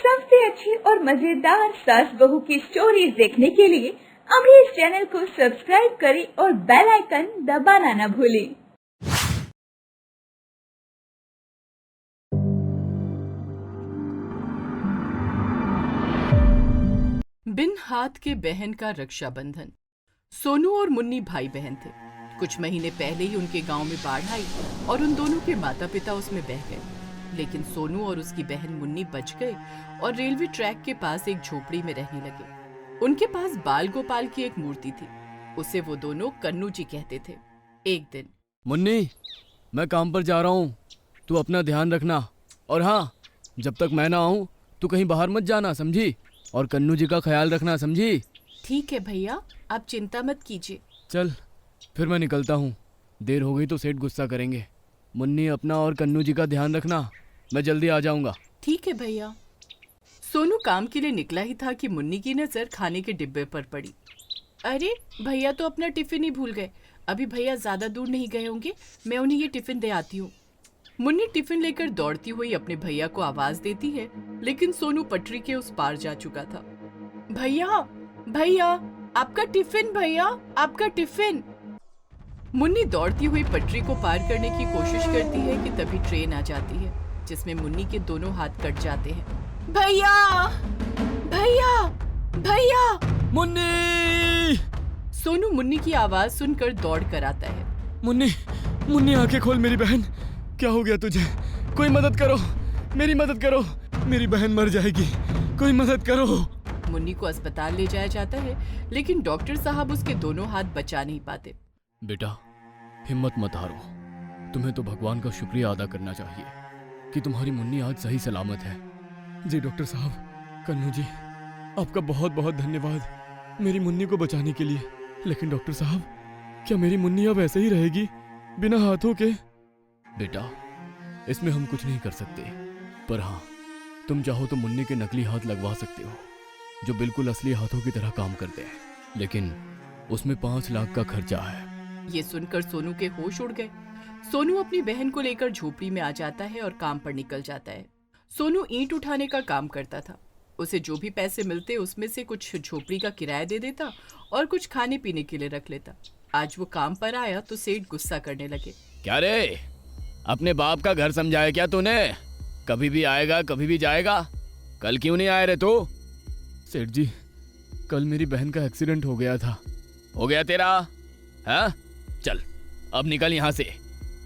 सबसे अच्छी और मजेदार सास बहू की स्टोरीज देखने के लिए अभी इस चैनल को सब्सक्राइब करें और बेल आइकन दबाना न भूलें। बिन हाथ के बहन का रक्षाबंधन। सोनू और मुन्नी भाई बहन थे। कुछ महीने पहले ही उनके गांव में बाढ़ आई और उन दोनों के माता पिता उसमें बह गए। लेकिन सोनू और उसकी बहन मुन्नी बच गए और रेलवे ट्रैक के पास एक झोपड़ी में रहने लगे। उनके पास बाल गोपाल की एक मूर्ति थी। उसे वो दोनों कन्नू जी कहते थे। एक दिन, मुन्नी, मैं काम पर जा रहा हूँ, तू अपना ध्यान रखना। और हाँ, जब तक मैं ना आऊँ तू कहीं बाहर मत जाना, समझी? और कन्नू जी का ख्याल रखना, समझी? ठीक है भैया, आप चिंता मत कीजिए। चल फिर मैं निकलता हूँ, देर हो गई तो सेठ गुस्सा करेंगे। मुन्नी, अपना और कन्नू जी का ध्यान रखना, मैं जल्दी आ जाऊँगा। ठीक है भैया। सोनू काम के लिए निकला ही था कि मुन्नी की नजर खाने के डिब्बे पर पड़ी। अरे भैया तो अपना टिफिन ही भूल गए। अभी भैया ज्यादा दूर नहीं गए होंगे, मैं उन्हें ये टिफिन दे आती हूँ। मुन्नी टिफिन लेकर दौड़ती हुई अपने भैया को आवाज देती है, लेकिन सोनू पटरी के उस पार जा चुका था। भैया, भैया, आपका टिफिन, भैया, आपका टिफिन। मुन्नी दौड़ती हुई पटरी को पार करने की कोशिश करती है कि तभी ट्रेन आ जाती है, जिसमें मुन्नी के दोनों हाथ कट जाते हैं। भैया, भैया, भैया! मुन्नी! सोनू मुन्नी की आवाज सुनकर दौड़ कर आता है। मुन्नी, मुन्नी, आंखें खोल मेरी बहन। क्या हो गया तुझे? कोई मदद करो, मेरी मदद करो, मेरी बहन मर जाएगी, कोई मदद करो। मुन्नी को अस्पताल ले जाया जाता है, लेकिन डॉक्टर साहब उसके दोनों हाथ बचा नहीं पाते। बेटा, हिम्मत मत हारो। तुम्हें तो भगवान का शुक्रिया अदा करना चाहिए कि तुम्हारी मुन्नी आज सही सलामत है। जी डॉक्टर साहब, कन्नू जी, आपका बहुत बहुत धन्यवाद मेरी मुन्नी को बचाने के लिए। लेकिन डॉक्टर साहब, क्या मेरी मुन्नी अब ऐसे ही रहेगी बिना हाथों के? बेटा, इसमें हम कुछ नहीं कर सकते, पर हाँ, तुम चाहो तो मुन्नी के नकली हाथ लगवा सकते हो, जो बिल्कुल असली हाथों की तरह काम करते हैं, लेकिन उसमें 5 लाख का खर्चा है। ये सुनकर सोनू के होश उड़ गए। सोनू अपनी बहन को लेकर झोपड़ी में आ जाता है और काम पर निकल जाता है। सोनू ईंट उठाने का काम करता था। उसे जो भी पैसे मिलते उसमें से कुछ झोपड़ी का किराया दे देता और कुछ खाने पीने के लिए रख लेता। आज वो काम पर आया तो सेठ गुस्सा करने लगे। क्या रे, अपने बाप का घर समझाया क्या तूने? कभी भी आएगा, कभी भी जाएगा। कल क्यों नहीं आए रे तू? सेठ जी, कल मेरी बहन का एक्सीडेंट हो गया था। हो गया तेरा? हाँ, चल अब निकल यहाँ से।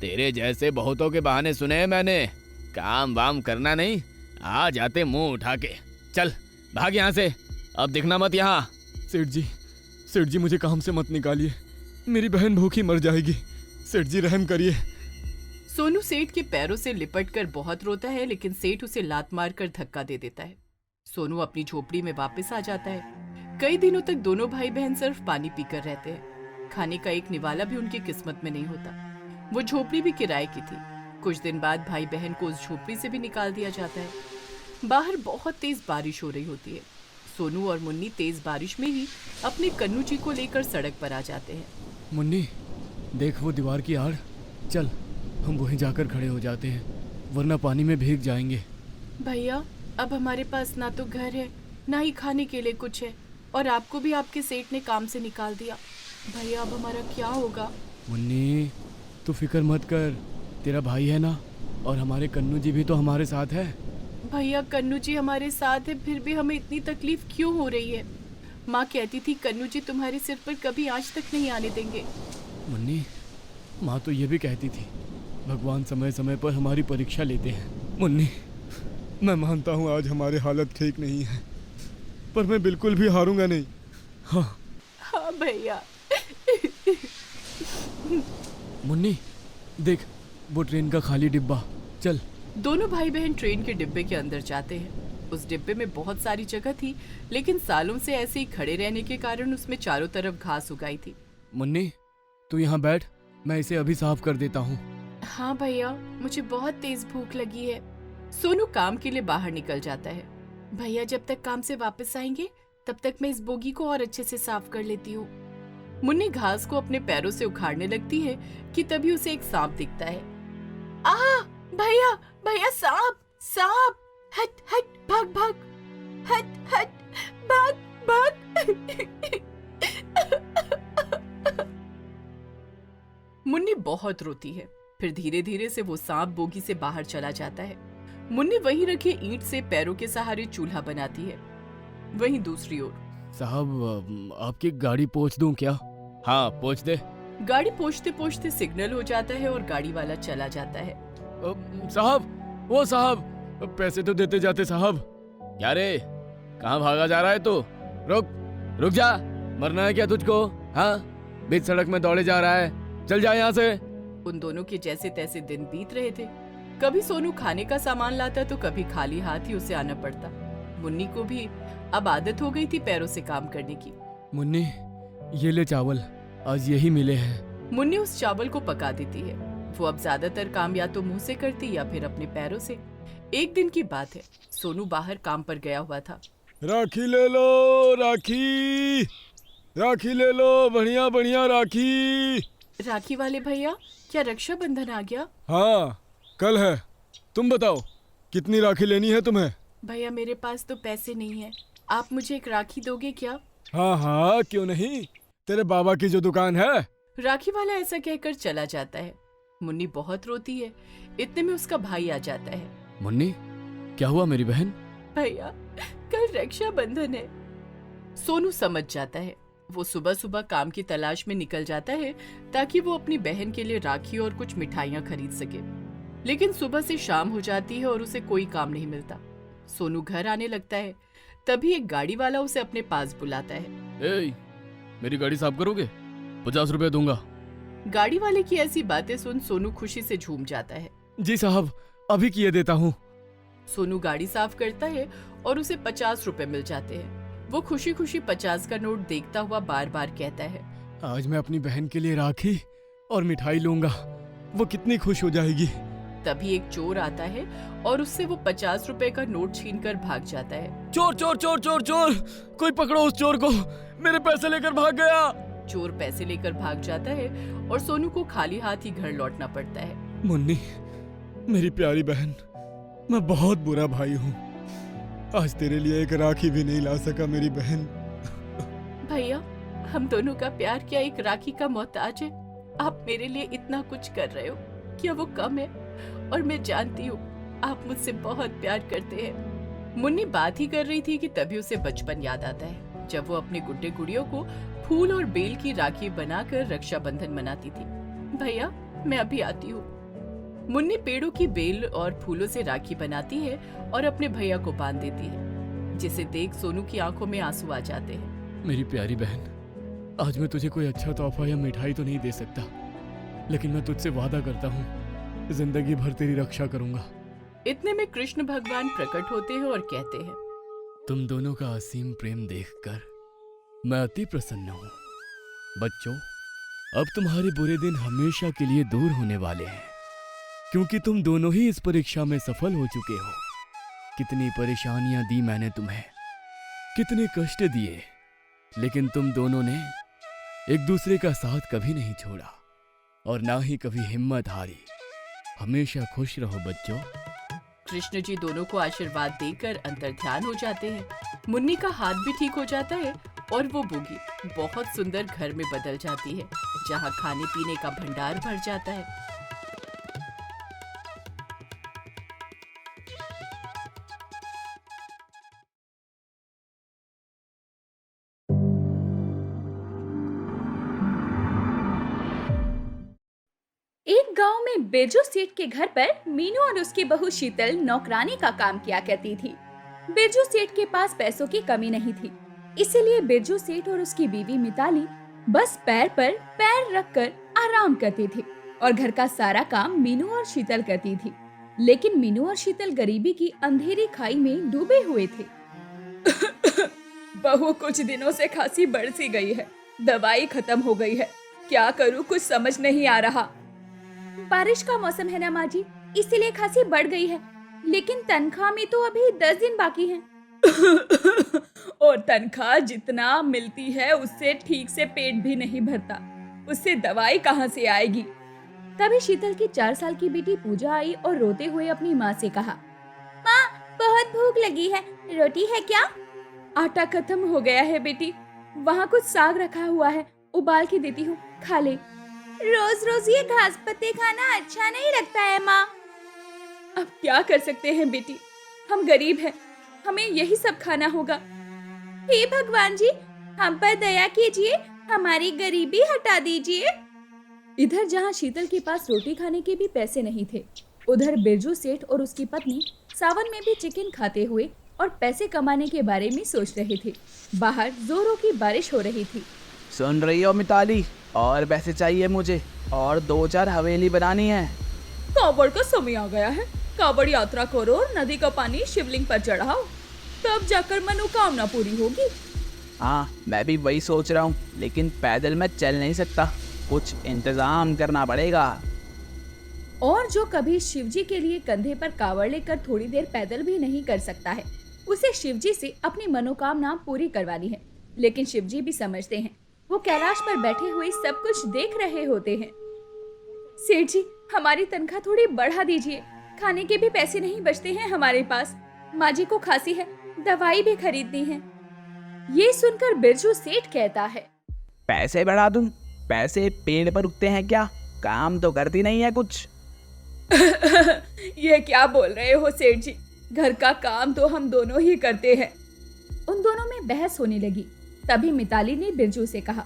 तेरे जैसे बहुतों के बहाने सुने हैं मैंने। काम वाम करना नहीं, आ जाते मुंह उठा के। चल भाग यहाँ से, अब दिखना मत यहाँ। सेठ जी, मुझे काम से मत निकालिए, मेरी बहन भूखी मर जाएगी। सेठ जी, रहम करिए। सोनू सेठ के पैरों से लिपट कर बहुत रोता है, लेकिन सेठ उसे लात मार कर धक्का दे देता है। सोनू अपनी झोपड़ी में वापस आ जाता है। कई दिनों तक दोनों भाई बहन सिर्फ पानी पीकर रहते हैं। खाने का एक निवाला भी उनकी किस्मत में नहीं होता। वो झोपड़ी भी किराए की थी। कुछ दिन बाद भाई बहन को उस झोपड़ी से भी निकाल दिया जाता है। बाहर बहुत तेज बारिश हो रही होती है। सोनू और मुन्नी तेज बारिश में ही अपने कन्नू जी को लेकर सड़क पर आ जाते हैं। मुन्नी, देख वो दीवार की आड़, चल हम वहीं जाकर खड़े हो जाते हैं, वरना पानी में भीग जाएंगे। भैया, अब हमारे पास ना तो घर है, ना ही खाने के लिए कुछ है, और आपको भी आपके सेठ ने काम से निकाल दिया। भैया, अब हमारा क्या होगा? मुन्नी, तू फिक्र मत कर, तेरा भाई है ना, और हमारे कन्नू जी भी तो हमारे साथ है। भैया, कन्नू जी हमारे साथ है, फिर भी हमें इतनी तकलीफ क्यों हो रही है? माँ कहती थी कन्नू जी तुम्हारे सिर पर कभी आँच तक नहीं आने देंगे। मुन्नी, माँ तो ये भी कहती थी भगवान समय समय पर हमारी परीक्षा लेते हैं। मुन्नी, मैं मानता हूँ आज हमारी हालत ठीक नहीं है, पर मैं बिल्कुल भी हारूंगा नहीं। हाँ भैया। मुन्नी, देख वो ट्रेन का खाली डिब्बा, चल। दोनों भाई बहन ट्रेन के डिब्बे के अंदर जाते हैं। उस डिब्बे में बहुत सारी जगह थी, लेकिन सालों से ऐसे ही खड़े रहने के कारण उसमें चारों तरफ घास उगाई थी। मुन्नी, तू यहाँ बैठ, मैं इसे अभी साफ कर देता हूँ। हाँ भैया, मुझे बहुत तेज भूख लगी है। सोनू काम के लिए बाहर निकल जाता है। भैया जब तक काम से वापस आएंगे तब तक मैं इस बोगी को और अच्छे से साफ कर लेती हूँ। मुन्नी घास को अपने पैरों से उखाड़ने लगती है कि तभी उसे एक सांप दिखता है। आ भैया, भैया, सांप, सांप! हट हट, भाग भाग! बहुत रोती है। फिर धीरे धीरे से वो सांप बोगी से बाहर चला जाता है। मुन्नी वहीं रखे ईंट से पैरों के सहारे चूल्हा बनाती है। वहीं दूसरी ओर साहब, आपकी गाड़ी पोंछ दूं क्या? हाँ, पोंछ दे। गाड़ी पोंछते पोंछते सिग्नल हो जाता है और गाड़ी वाला चला जाता है। साहब, वो साहब, पैसे तो देते जाते साहब। क्या रे, कहाँ भागा जा रहा है तू? रुक जा, मरना है क्या तुझको? हाँ, बीच सड़क में दौड़े जा रहा है, चल जा यहाँ से। उन दोनों के जैसे तैसे दिन बीत रहे थे। कभी सोनू खाने का सामान लाता तो कभी खाली हाथ ही उसे आना पड़ता। मुन्नी को भी अब आदत हो गई थी पैरों से काम करने की। मुन्नी, ये ले चावल, आज यही मिले हैं। मुन्नी उस चावल को पका देती है। वो अब ज्यादातर काम या तो मुंह से करती या फिर अपने पैरों से। एक दिन की बात है, सोनू बाहर काम पर गया हुआ था। राखी ले लो, राखी ले लो, बढ़िया बढ़िया राखी। राखी वाले भैया, क्या रक्षाबंधन आ गया? हाँ, कल है। तुम बताओ, कितनी राखी लेनी है तुम्हें? भैया, मेरे पास तो पैसे नहीं है, आप मुझे एक राखी दोगे क्या? हाँ हाँ, क्यों नहीं, तेरे बाबा की जो दुकान है। राखी वाला ऐसा कहकर चला जाता है। मुन्नी बहुत रोती है। इतने में उसका भाई आ जाता है। मुन्नी, क्या हुआ मेरी बहन? भैया, कल रक्षाबंधन है। सोनू समझ जाता है। वो सुबह सुबह काम की तलाश में निकल जाता है ताकि वो अपनी बहन के लिए राखी और कुछ मिठाइयाँ खरीद सके। लेकिन सुबह से शाम हो जाती है और उसे कोई काम नहीं मिलता। सोनू घर आने लगता है, तभी एक गाड़ी वाला उसे अपने पास बुलाता है। मेरी गाड़ी साफ करोगे? 50 रुपए दूंगा। गाड़ी वाले की ऐसी बातें सुन सोनू खुशी से झूम जाता है। जी साहब, अभी किए देता हूँ। सोनू गाड़ी साफ करता है और उसे 50 रुपए मिल जाते हैं। वो खुशी खुशी 50 का नोट देखता हुआ बार बार कहता है, आज मैं अपनी बहन के लिए राखी और मिठाई लूंगा, वो कितनी खुश हो जाएगी। तभी एक चोर आता है और उससे वो 50 रुपए का नोट छीनकर भाग जाता है। चोर चोर चोर चोर चोर, कोई पकड़ो उस चोर को, मेरे पैसे लेकर भाग गया। चोर पैसे लेकर भाग जाता है और सोनू को खाली हाथ ही घर लौटना पड़ता है। मुन्नी, मेरी प्यारी बहन, मैं बहुत बुरा भाई हूँ, आज तेरे लिए एक राखी भी नहीं ला सका मेरी बहन। भैया, हम दोनों का प्यार क्या एक राखी का मोहताज है? आप मेरे लिए इतना कुछ कर रहे हो, क्या वो कम है? और मैं जानती हूँ आप मुझसे बहुत प्यार करते हैं। मुन्नी बात ही कर रही थी कि तभी उसे बचपन याद आता है, जब वो अपने गुड्डे गुड़ियों को फूल और बेल की राखी बनाकर रक्षाबंधन मनाती थी। भैया, मैं अभी आती हूँ। मुन्नी पेड़ों की बेल और फूलों से राखी बनाती है और अपने भैया को बांध देती है, जिसे देख सोनू की आंखों में आंसू आ जाते हैं। मेरी प्यारी बहन, आज मैं तुझे कोई अच्छा तोहफा या मिठाई तो नहीं दे सकता, लेकिन मैं तुझसे वादा करता हूँ, जिंदगी भर तेरी रक्षा करूंगा। इतने में कृष्ण भगवान प्रकट होते हैं और कहते हैं, तुम दोनों का असीम प्रेम देखकर मैं अति प्रसन्न हूँ। बच्चों, अब तुम्हारे बुरे दिन हमेशा के लिए दूर होने वाले हैं, क्योंकि तुम दोनों ही इस परीक्षा में सफल हो चुके हो। कितनी परेशानियां दी मैंने तुम्हें, कितने कष्ट दिए, लेकिन तुम दोनों ने एक दूसरे का साथ कभी नहीं छोड़ा और ना ही कभी हिम्मत हारी। हमेशा खुश रहो बच्चों। कृष्ण जी दोनों को आशीर्वाद देकर अंतर ध्यान हो जाते हैं। मुन्नी का हाथ भी ठीक हो जाता है और वो बोगी बहुत सुंदर घर में बदल जाती है, जहाँ खाने पीने का भंडार भर जाता है। एक गांव में बिरजू सेठ के घर पर मीनू और उसकी बहू शीतल नौकरानी का काम किया करती थी। बिरजू सेठ के पास पैसों की कमी नहीं थी, इसीलिए बिरजू सेठ और उसकी बीवी मिताली बस पैर पर पैर रखकर आराम करती थी और घर का सारा काम मीनू और शीतल करती थी। लेकिन मीनू और शीतल गरीबी की अंधेरी खाई में डूबे हुए थे। बहू, कुछ दिनों से खांसी बढ़ सी गई है, दवाई खत्म हो गई है, क्या करूं कुछ समझ नहीं आ रहा। बारिश का मौसम है ना माँ जी, इसीलिए खांसी बढ़ गई है, लेकिन तनख्वाह में तो अभी 10 दिन बाकी हैं। और तनख्वाह जितना मिलती है उससे ठीक से पेट भी नहीं भरता, उससे दवाई कहाँ से आएगी। तभी शीतल की 4 साल की बेटी पूजा आई और रोते हुए अपनी माँ से कहा, माँ बहुत भूख लगी है, रोटी है क्या? आटा खत्म हो गया है बेटी, वहाँ कुछ साग रखा हुआ है, उबाल के देती हूँ, खा ले। रोज रोज ये घास पत्ते खाना अच्छा नहीं लगता है माँ। अब क्या कर सकते हैं बेटी, हम गरीब हैं, हमें यही सब खाना होगा। हे भगवान जी, हम पर दया कीजिए, हमारी गरीबी हटा दीजिए। इधर जहाँ शीतल के पास रोटी खाने के भी पैसे नहीं थे, उधर बिरजू सेठ और उसकी पत्नी सावन में भी चिकन खाते हुए और पैसे कमाने के बारे में सोच रहे थे। बाहर जोरों की बारिश हो रही थी। सुन रही हो मिताली, और पैसे चाहिए मुझे, और 2-4 हवेली बनानी है। कावड़ का समय आ गया है, कावड़ यात्रा करो और नदी का पानी शिवलिंग पर चढ़ाओ, तब जाकर मनोकामना पूरी होगी। हाँ, मैं भी वही सोच रहा हूँ, लेकिन पैदल मैं चल नहीं सकता, कुछ इंतजाम करना पड़ेगा। और जो कभी शिवजी के लिए कंधे पर कावड़ लेकर थोड़ी देर पैदल भी नहीं कर सकता है, उसे शिवजी से अपनी मनोकामना पूरी करवानी है। लेकिन शिवजी भी समझते हैं, वो कैलाश पर बैठे हुए सब कुछ देख रहे होते हैं। सेठ जी, हमारी तनख्वाह थोड़ी बढ़ा दीजिए, खाने के भी पैसे नहीं बचते हैं हमारे पास। माँ जी को खांसी है, दवाई भी खरीदनी है। ये सुनकर बिरजू सेठ कहता है, पैसे बढ़ा दूं? पैसे पेड़ पर उगते हैं क्या? काम तो करती नहीं है कुछ। ये क्या बोल रहे हो सेठ जी, घर का काम तो हम दोनों ही करते हैं। उन दोनों में बहस होने लगी। तभी मिताली ने बिरजू से कहा,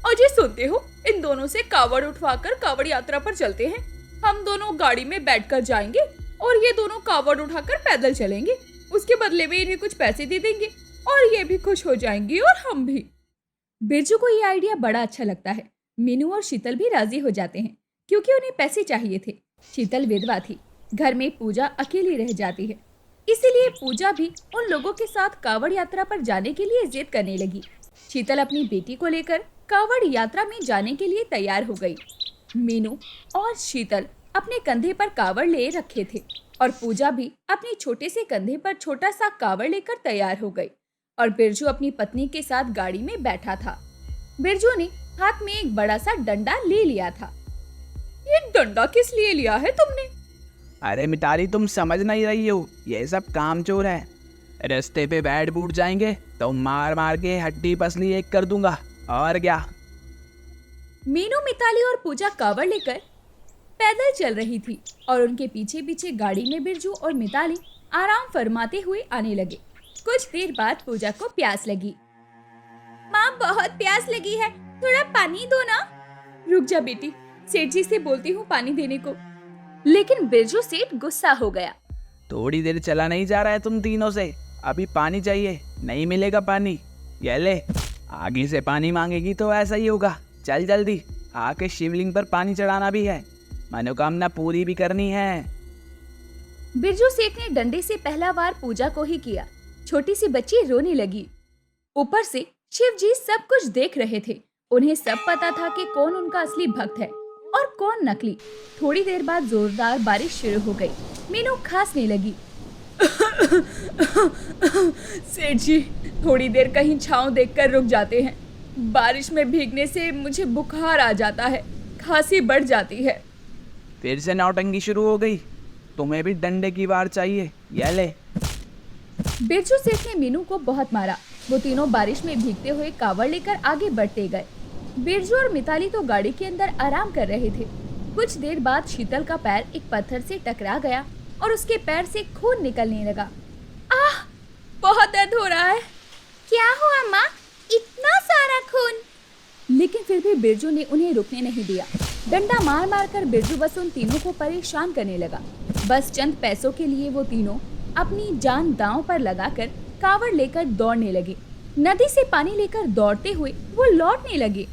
अजय सुनते हो, इन दोनों से कावड़ उठवाकर कावड़ यात्रा पर चलते हैं। हम दोनों गाड़ी में बैठकर जाएंगे और ये दोनों कावड़ उठाकर पैदल चलेंगे। उसके बदले में इन्हें कुछ पैसे दे देंगे और ये भी खुश हो जाएंगी और हम भी। बिरजू को ये आइडिया बड़ा अच्छा लगता है। मीनू और शीतल भी राजी हो जाते हैं, क्योंकि उन्हें पैसे चाहिए थे। शीतल विधवा थी, घर में पूजा अकेली रह जाती है, इसीलिए पूजा भी उन लोगों के साथ कावड़ यात्रा पर जाने के लिए जिद करने लगी। शीतल अपनी बेटी को लेकर कावड़ यात्रा में जाने के लिए तैयार हो गई। मीनू और शीतल अपने कंधे पर कावड़ ले रखे थे और पूजा भी अपने छोटे से कंधे पर छोटा सा कावड़ लेकर तैयार हो गई और बिरजू अपनी पत्नी के साथ गाड़ी में बैठा था। बिरजू ने हाथ में एक बड़ा सा डंडा ले लिया था। ये डंडा किस लिए लिया है तुमने? अरे मिताली, तुम समझ नहीं रही हो, ये सब कामचोर है। रास्ते पे बैठ बूट जाएंगे तो मार मार के हड्डी पसली एक कर दूंगा, और क्या। मीनू, मिताली और पूजा कावड़ लेकर पैदल चल रही थी और उनके पीछे पीछे गाड़ी में बिरजू और मिताली आराम फरमाते हुए आने लगे। कुछ देर बाद पूजा को प्यास लगी। माँ, बहुत प्यास लगी है, थोड़ा पानी दो ना। रुक जा बेटी, सेठ जी से बोलती हूँ पानी देने को। लेकिन बिरजू सेठ गुस्सा हो गया। थोड़ी देर चला नहीं जा रहा है तुम तीनों से, अभी पानी चाहिए, नहीं मिलेगा पानी। ये ले, आगे से पानी मांगेगी तो ऐसा ही होगा। चल जल्दी, आके शिवलिंग पर पानी चढ़ाना भी है, मनोकामना पूरी भी करनी है। बिरजू सेठ ने डंडे से पहला वार पूजा को ही किया। छोटी सी बच्ची रोने लगी। ऊपर से शिव जी सब कुछ देख रहे थे। उन्हें सब पता था कि कौन उनका असली भक्त है और कौन नकली। थोड़ी देर बाद जोरदार बारिश शुरू हो गई। मीनू खांसने लगी। सेठ जी, थोड़ी देर कहीं छांव देखकर रुक जाते हैं। बारिश में भीगने से मुझे बुखार आ जाता है, खांसी बढ़ जाती है। फिर से नौटंकी शुरू हो गई, तुम्हें भी डंडे की वार चाहिए, ये ले। बिरजू सेठ ने मीनू को बहुत मारा। वो तीनों बारिश में भीगते हुए कावड़ लेकर आगे बढ़ते गए। बिरजू और मिताली तो गाड़ी के अंदर आराम कर रहे थे। कुछ देर बाद शीतल का पैर एक पत्थर से टकरा गया और उसके पैर से खून निकलने लगा। आह, बहुत दर्द हो रहा है। क्या हुआ माँ, इतना सारा खून? लेकिन फिर भी बिरजू ने उन्हें रुकने नहीं दिया। डंडा मार मार कर बिरजू बस उन तीनों को परेशान करने लगा। बस चंद पैसों के लिए वो तीनों अपनी जान दांव पर लगाकर कावड़ लेकर दौड़ने लगे। नदी से पानी लेकर दौड़ते हुए वो लौटने लगे।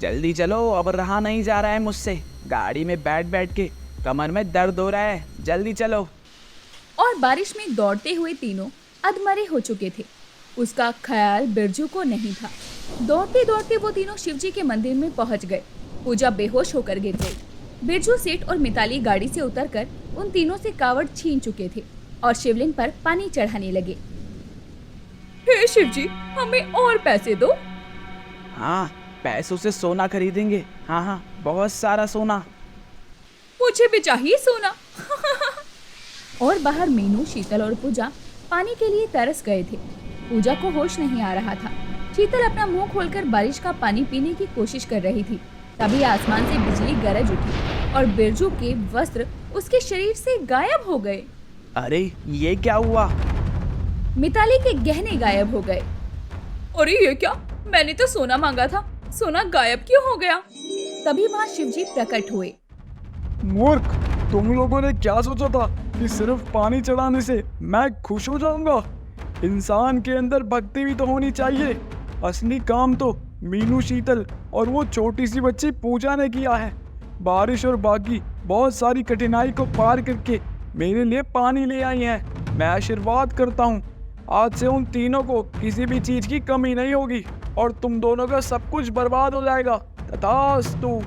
जल्दी चलो, अब रहा नहीं जा रहा है मुझसे, गाड़ी में बैठ बैठ के कमर में दर्द हो रहा है, जल्दी चलो। और बारिश में दौड़ते हुए तीनों अधमरे हो चुके थे। उसका ख्याल बिरजू को नहीं था। दौड़ते दौड़ते वो तीनों शिवजी के मंदिर में पहुंच गए। पूजा बेहोश होकर गिर गई। बिरजू सेठ और मिताली गाड़ी से उतरकर उन तीनों से कावड़ छीन चुके थे और शिवलिंग पर पानी चढ़ाने लगे। हे शिवजी, हमें और पैसे दो। हाँ, पैसों से सोना खरीदेंगे। हाँ हाँ, बहुत सारा सोना। मुझे भी चाहिए सोना। और बाहर मीनू, शीतल और पूजा पानी के लिए तरस गए थे। पूजा को होश नहीं आ रहा था। शीतल अपना मुंह खोलकर बारिश का पानी पीने की कोशिश कर रही थी, तभी आसमान से बिजली गरज उठी और बिरजू के वस्त्र उसके शरीर से गायब हो गए। अरे ये क्या हुआ? मिताली के गहने गायब हो गए। अरे ये क्या, मैंने तो सोना मांगा था, सोना गायब क्यों हो गया? तभी वहाँ शिवजी प्रकट हुए। मूर्ख, तुम लोगों ने क्या सोचा था कि सिर्फ पानी चढ़ाने से मैं खुश हो जाऊंगा? इंसान के अंदर भक्ति भी तो होनी चाहिए। असली काम तो मीनू, शीतल और वो छोटी सी बच्ची पूजा ने किया है। बारिश और बाकी बहुत सारी कठिनाई को पार करके मेरे लिए पानी ले आई हैं। मैं आशीर्वाद करता हूँ, आज से उन तीनों को किसी भी चीज की कमी नहीं होगी और तुम दोनों का सब कुछ बर्बाद हो जाएगा। तथास्तु।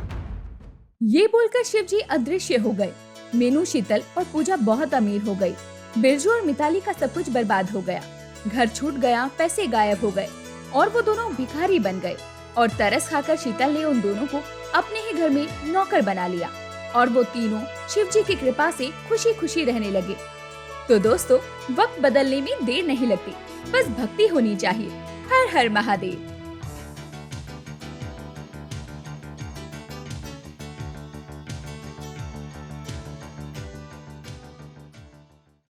ये बोलकर शिवजी अदृश्य हो गए। मीनू, शीतल और पूजा बहुत अमीर हो गई। बिरजू और मिताली का सब कुछ बर्बाद हो गया। घर छूट गया, पैसे गायब हो गए और वो दोनों भिखारी बन गए। और तरस खाकर शीतल ने उन दोनों को अपने ही घर में नौकर बना लिया और वो तीनों शिवजी की कृपा से खुशी खुशी रहने लगे। तो दोस्तों, वक्त बदलने में देर नहीं लगती, बस भक्ति होनी चाहिए। हर हर महादेव।